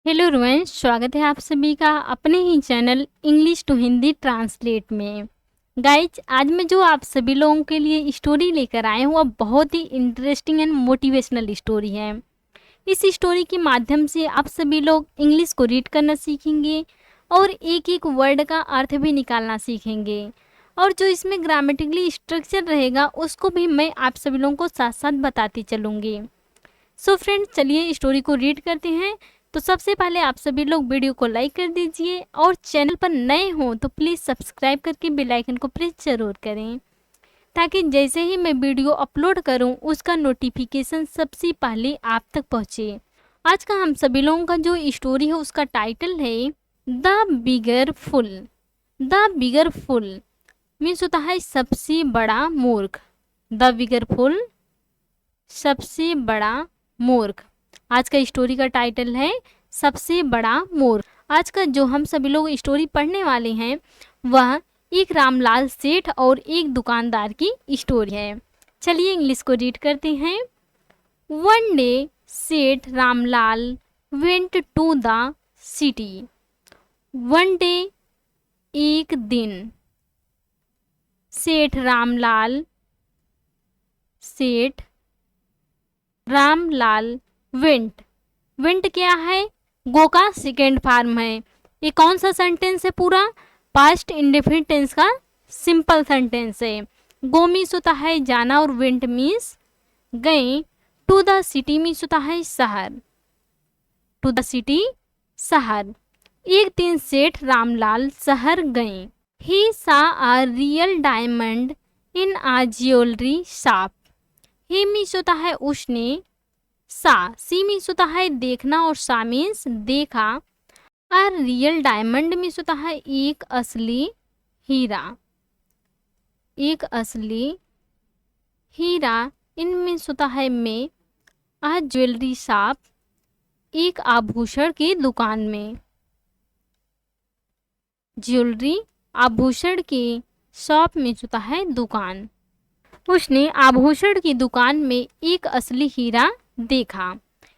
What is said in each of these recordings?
Hello everyone, स्वागत है आप सभी का अपने ही channel English to Hindi translate में। गाइज, आज मैं जो आप सभी लोगों के लिए स्टोरी लेकर आए हूँ वह बहुत ही इंटरेस्टिंग एंड मोटिवेशनल स्टोरी है। इस स्टोरी के माध्यम से आप सभी लोग इंग्लिश को रीड करना सीखेंगे और एक एक वर्ड का अर्थ भी निकालना सीखेंगे, और जो इसमें ग्रामेटिकली स्ट्रक्चर रहेगा उसको भी मैं आप सभी लोगों को साथ साथ बताती चलूँगी। सो फ्रेंड्स, चलिए स्टोरी को रीड करते हैं। तो सबसे पहले आप सभी लोग वीडियो को लाइक कर दीजिए और चैनल पर नए हों तो प्लीज़ सब्सक्राइब करके बेल आइकन को प्रेस ज़रूर करें, ताकि जैसे ही मैं वीडियो अपलोड करूं उसका नोटिफिकेशन सबसे पहले आप तक पहुंचे। आज का हम सभी लोगों का जो स्टोरी है उसका टाइटल है the bigger full. The bigger full means होता है सबसे बड़ा मूर्ख। द बिगर फुल, सबसे बड़ा मूर्ख। आज का स्टोरी का टाइटल है सबसे बड़ा मूर्ख। आज का जो हम सभी लोग स्टोरी पढ़ने वाले हैं वह एक रामलाल सेठ और एक दुकानदार की स्टोरी है। चलिए इंग्लिश को रीड करते हैं। वन डे सेठ Ramlal went to the city. One day, एक दिन। सेठ रामलाल वेंट। वेंट क्या है? गो का सेकेंड फॉर्म है। ये कौन सा सेंटेंस है? पूरा पास्ट इंडेफिनिट टेंस का सिंपल सेंटेंस है। गो मीन्स होता है जाना और वेंट मीन्स गए। टू द सिटी मीन्स होता है शहर। टू द सिटी, शहर। एक दिन सेठ रामलाल शहर गए। ही सा a real diamond in a jewellery shop. He means होता है उसने। सा, सी मीन्स होता है देखना और सा मीन्स देखा। और रियल डायमंड मीन्स होता है एक असली हीरा। एक असली हीरा। इन मीन्स होता है में। आ ज्वेलरी शॉप, एक आभूषण की दुकान में। ज्वेलरी, आभूषण की, शॉप मीन्स होता है दुकान। उसने आभूषण की दुकान में एक असली हीरा देखा।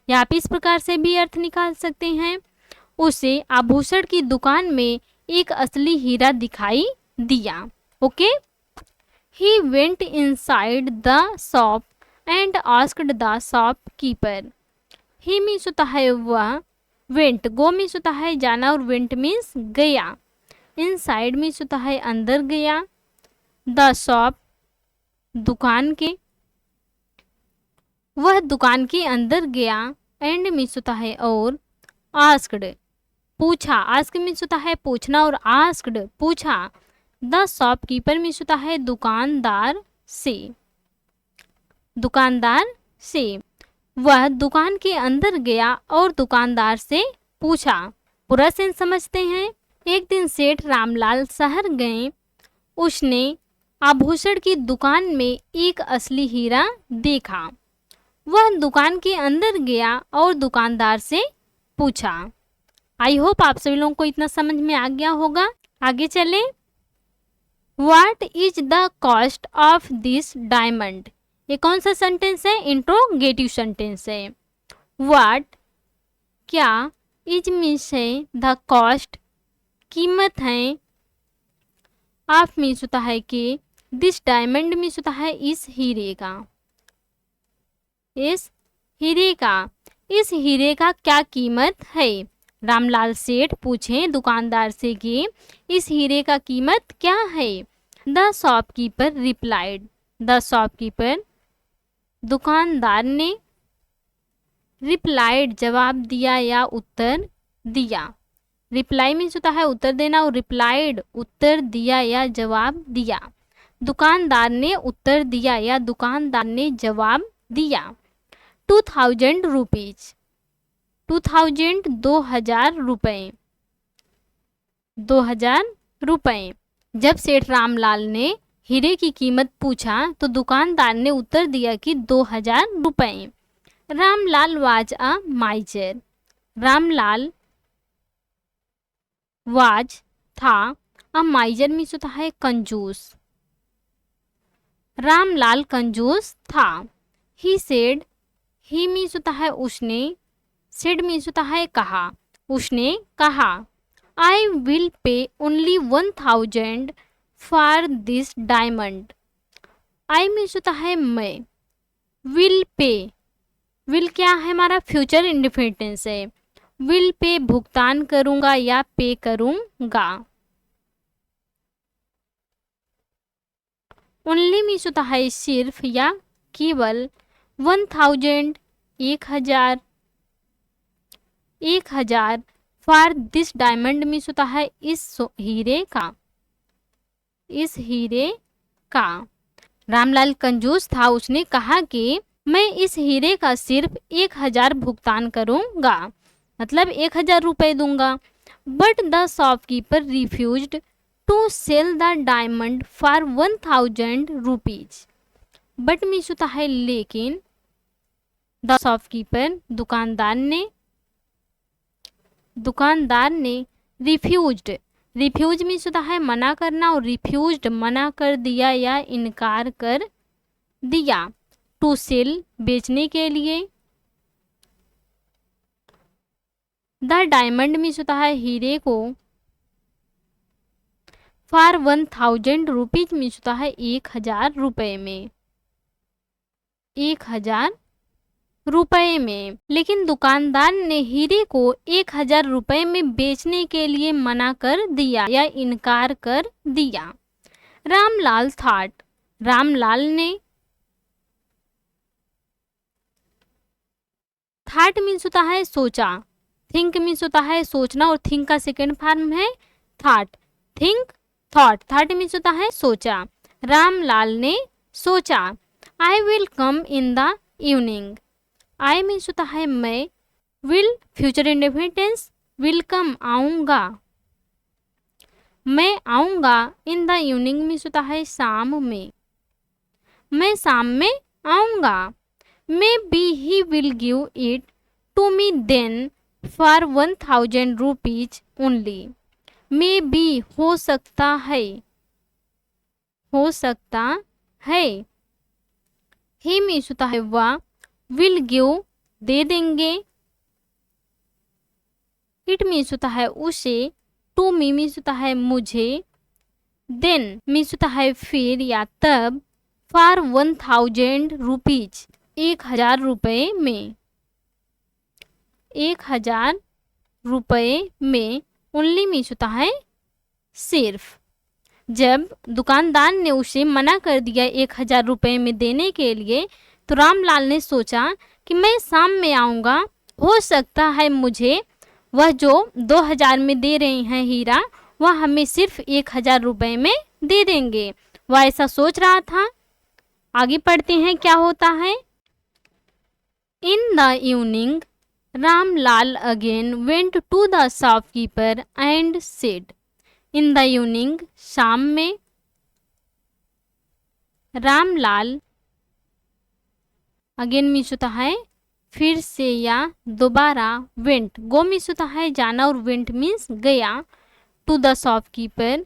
या आप इस प्रकार से भी अर्थ निकाल सकते हैं, उसे आभूषण की दुकान में एक असली हीरा दिखाई दिया। Okay. He went inside the shop and asked the shopkeeper. He means होता है वह। वेंट, गो मीन्स होता है जाना और वेंट मीन्स गया। इनसाइड मीन्स होता है अंदर गया। द शॉप, दुकान के, वह दुकान के अंदर गया। एंड मीन्स होता है और। आस्क्ड, पूछा। आस्क मीन्स होता है पूछना और आस्क्ड पूछा। द शॉपकीपर मीन्स होता है दुकानदार से। दुकानदार से। वह दुकान के अंदर गया और दुकानदार से पूछा। पूरा सेंस समझते हैं। एक दिन सेठ रामलाल शहर गए। उसने आभूषण की दुकान में एक असली हीरा देखा। वह दुकान के अंदर गया और दुकानदार से पूछा। आई होप आप सभी लोगों को इतना समझ में आ गया होगा। आगे चले। What is the cost of this diamond. ये कौन सा सेंटेंस है? इंट्रोगेटिव सेंटेंस है। व्हाट, क्या, इज मीन्स है द कॉस्ट, कीमत है। ऑफ मीन्स होता है कि, दिस डायमंड मीन्स होता है इस हीरे का। इस हीरे का, इस हीरे का क्या कीमत है? रामलाल सेठ पूछे दुकानदार से कि इस हीरे का कीमत क्या है? The shopkeeper replied. The shopkeeper, दुकानदार ने। रिप्लाइड, जवाब दिया या उत्तर दिया। रिप्लाई मीन्स होता है उत्तर देना और रिप्लाइड उत्तर दिया या जवाब दिया। दुकानदार ने उत्तर दिया या दुकानदार ने जवाब दिया। 2000 रुपीज। 2000, 2000 रुपये। 2000 रुपये। जब सेठ रामलाल ने हीरे की कीमत पूछा तो दुकानदार ने उत्तर दिया कि 2000 रुपये। Ramlal was a माइजर। Ramlal was, था, अ माइजर मीन्स होता है कंजूस। रामलाल कंजूस था। ही सेड, ही मीन्स होता है उसने। सेड मीन्स होता है कहा। उसने कहा, I will pay only 1000 for this diamond. I means होता है मैं, विल पे, विल क्या है हमारा फ्यूचर इंडिफिनिटेंस है, विल पे भुगतान करूंगा या पे करूंगा। ओनली मीन्स होता है सिर्फ या केवल, 1000 1000, 1000 फॉर दिस डायमंड मीन्स होता है इस हीरे का, इस हीरे का। रामलाल कंजूस था, उसने कहा कि मैं इस हीरे का सिर्फ 1000 भुगतान करूंगा, मतलब 1000 रुपये दूंगा। But the shopkeeper refused to sell the diamond for 1000 rupees. But means होता है लेकिन, द शॉपकीपर दुकानदार ने रिफ्यूज्ड, रिफ्यूज मीन्स होता है मना करना, और रिफ्यूज्ड मना कर दिया या इनकार कर दिया, टू सेल बेचने के लिए, द डायमंड मीन्स होता है हीरे को, फॉर 1000 रुपीज मीन्स होता है 1000 रुपये में, 1000 रुपये में। लेकिन दुकानदार ने हीरे को 1000 रुपये में बेचने के लिए मना कर दिया या इनकार कर दिया। रामलाल थॉट, रामलाल ने, थॉट मीन्स होता है सोचा, थिंक मीन्स होता है सोचना, और थिंक का सेकेंड फॉर्म है thought, think thought, thought means होता है सोचा। रामलाल ने सोचा, I will come in the evening. I means होता है मैं, विल फ्यूचर इंडेफिनिटेंस, विल कम आऊँगा, मैं आऊँगा, इन द इवनिंग मीन्स होता है शाम में, मैं शाम में आऊँगा। Maybe he will give it to me then for 1000 rupees only. Maybe हो सकता है, हो सकता है, ही मीन्स होता है वह, विल गिव दे देंगे, इट मीन्स होता है उसे, टू मी मीन्स होता है मुझे, देन मीन्स होता है फिर या तब, फॉर 1000 रुपीज 1000 रुपये में, 1000 रुपये में। ओनली मीन्स होता है सिर्फ। जब दुकानदार ने उसे मना कर दिया 1000 रुपये में देने के लिए, तो रामलाल ने सोचा कि मैं शाम में आऊँगा, हो सकता है मुझे वह जो 2000 में दे रहे हैं हीरा, वह हमें सिर्फ 1000 रुपये में दे देंगे। वह ऐसा सोच रहा था। आगे पढ़ते हैं क्या होता है। In the evening Ramlal again went to the shopkeeper and said. In the evening शाम में, रामलाल अगेन मीन्स होता है फिर से या दोबारा, वेंट गो मीन्स होता है जाना, और वेंट मीन्स गया, टू द शॉपकीपर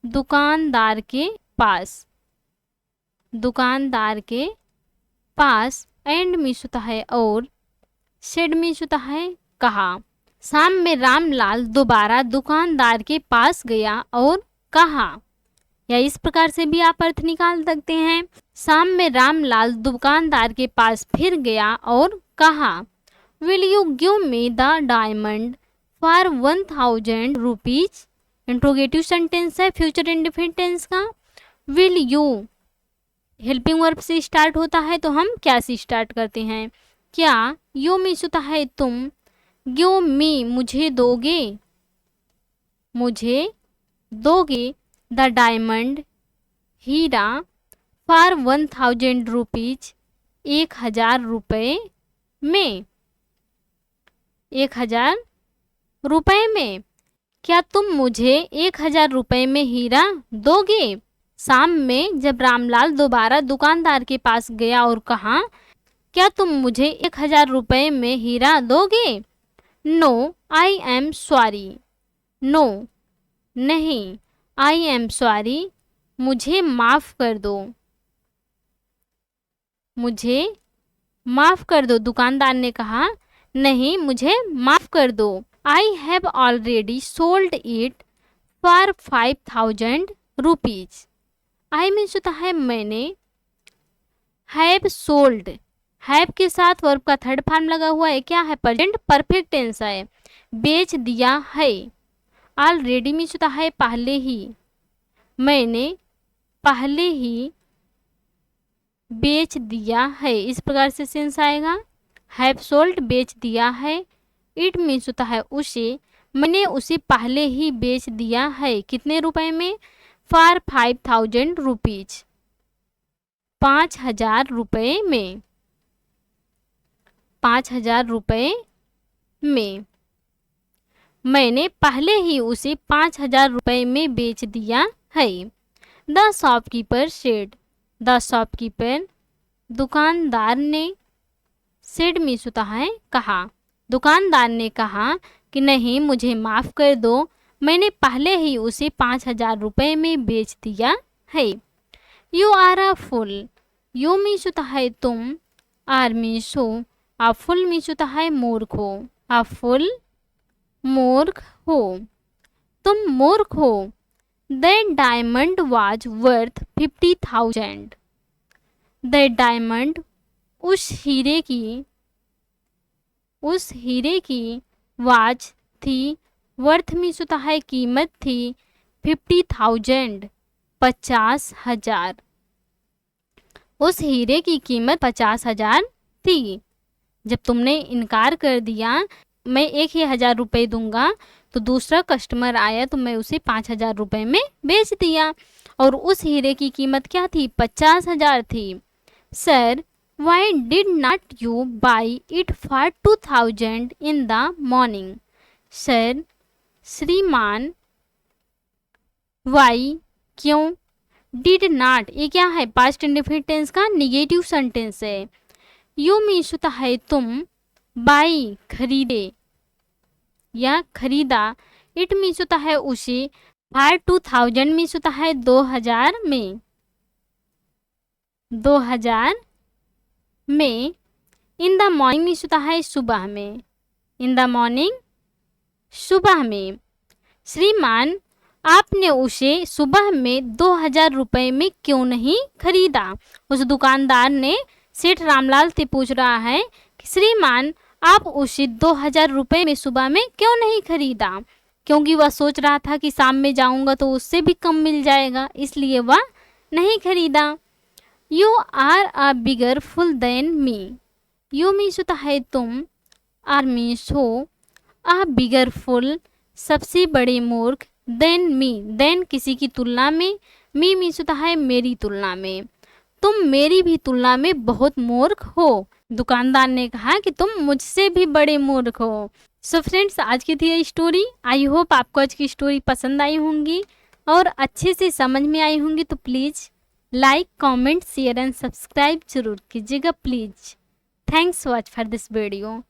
दुकानदार के पास, दुकानदार के पास, एंड मीन्स होता है और, सेड मीन्स होता है कहा। शाम में रामलाल दोबारा दुकानदार के पास गया और कहा, या इस प्रकार से भी आप अर्थ निकाल सकते हैं। शाम में रामलाल दुकानदार के पास फिर गया और कहा, will you give me the diamond for 1000 rupees. Interrogative sentence है फ्यूचर इंडेफिनिट टेंस का। विल यू हेल्पिंग वर्ब से स्टार्ट होता है, तो हम क्या से स्टार्ट करते हैं, क्या। यू मीन्स होता है तुम, गिव मी मुझे दोगे, मुझे दोगे, द डायमंड हीरा, फॉर 1000 रुपीज 1000 रुपये में, 1000 रुपये में। क्या तुम मुझे 1000 रुपये में हीरा दोगे। शाम में जब रामलाल दोबारा दुकानदार के पास गया और कहा, क्या तुम मुझे 1000 रुपये में हीरा दोगे। No I am sorry, no नहीं, आई एम सॉरी मुझे माफ़ कर दो, मुझे माफ़ कर दो। दुकानदार ने कहा, नहीं मुझे माफ़ कर दो। I have already sold it for 5000 rupees. I means होता है मैंने, हैव सोल्ड, हैव के साथ वर्ब का थर्ड फॉर्म लगा हुआ है, क्या है, प्रेजेंट परफेक्ट टेंस है, बेच दिया है। ऑलरेडी मीन्स होता है पहले ही, मैंने पहले ही बेच दिया है, इस प्रकार से सेंस आएगा। हैव सोल्ड बेच दिया है, इट मीन्स होता है उसे, मैंने उसे पहले ही बेच दिया है, कितने रुपए में, फॉर 5000 रुपीज, 5000 रुपये में, 5000 रुपये में, मैंने पहले ही उसे 5000 रुपये में बेच दिया है। The shopkeeper said, the shopkeeper दुकानदार ने, सेड मीन्स होता है कहा, दुकानदार ने कहा कि नहीं मुझे माफ़ कर दो, मैंने पहले ही उसे 5000 रुपये में बेच दिया है। You are a fool, you means होता है तुम, आर मीन्स हो, आ फुल मीन्स होता है मूर्ख हो, आ फुल मूर्ख हो, तुम मूर्ख हो। That diamond was worth 50,000, that diamond उस हीरे की वाज थी, वर्थ मीन्स होता है कीमत थी, 50,000 50,000, उस हीरे की कीमत 50,000 थी। जब तुमने इनकार कर दिया मैं 1,000 रुपये दूंगा, तो दूसरा कस्टमर आया तो मैं उसे 5,000 रुपये में बेच दिया, और उस हीरे की कीमत क्या थी, 50,000 थी। Sir why did not you by it for 2,000 in the morning, sir श्रीमान, वाई क्यों, डिड नॉट ये क्या है, पास्ट इंडेफिनिट टेंस का निगेटिव सेंटेंस है। यू मीन्स होता है तुम, बाई खरीदे या खरीदा, इट मीन्स होता है उसे, फॉर 2,000 मीन्स होता है 2000 में, 2000 में। इन द मॉर्निंग मीन्स होता है सुबह में, इन द मॉर्निंग सुबह में। श्रीमान आपने उसे सुबह में 2000 रुपये में क्यों नहीं खरीदा, उस दुकानदार ने सेठ रामलाल से पूछ रहा है कि श्रीमान आप उसे 2000 रुपये में सुबह में क्यों नहीं खरीदा, क्योंकि वह सोच रहा था कि शाम में जाऊंगा तो उससे भी कम मिल जाएगा, इसलिए वह नहीं खरीदा। You are a bigger fool than me, you means होता है तुम, आर मीन्स हो, अ बिगर फुल सबसे बड़े मूर्ख, देन मी देन किसी की तुलना में, मी मीन्स होता है मेरी तुलना में, तुम मेरी भी तुलना में बहुत मूर्ख हो। दुकानदार ने कहा कि तुम मुझसे भी बड़े मूर्ख हो। सो फ्रेंड्स, आज की थी ये स्टोरी। आई होप आपको आज की स्टोरी पसंद आई होंगी और अच्छे से समझ में आई होंगी। तो please like, comment, share and subscribe जरूर कीजिएगा please. Thanks watch for this video.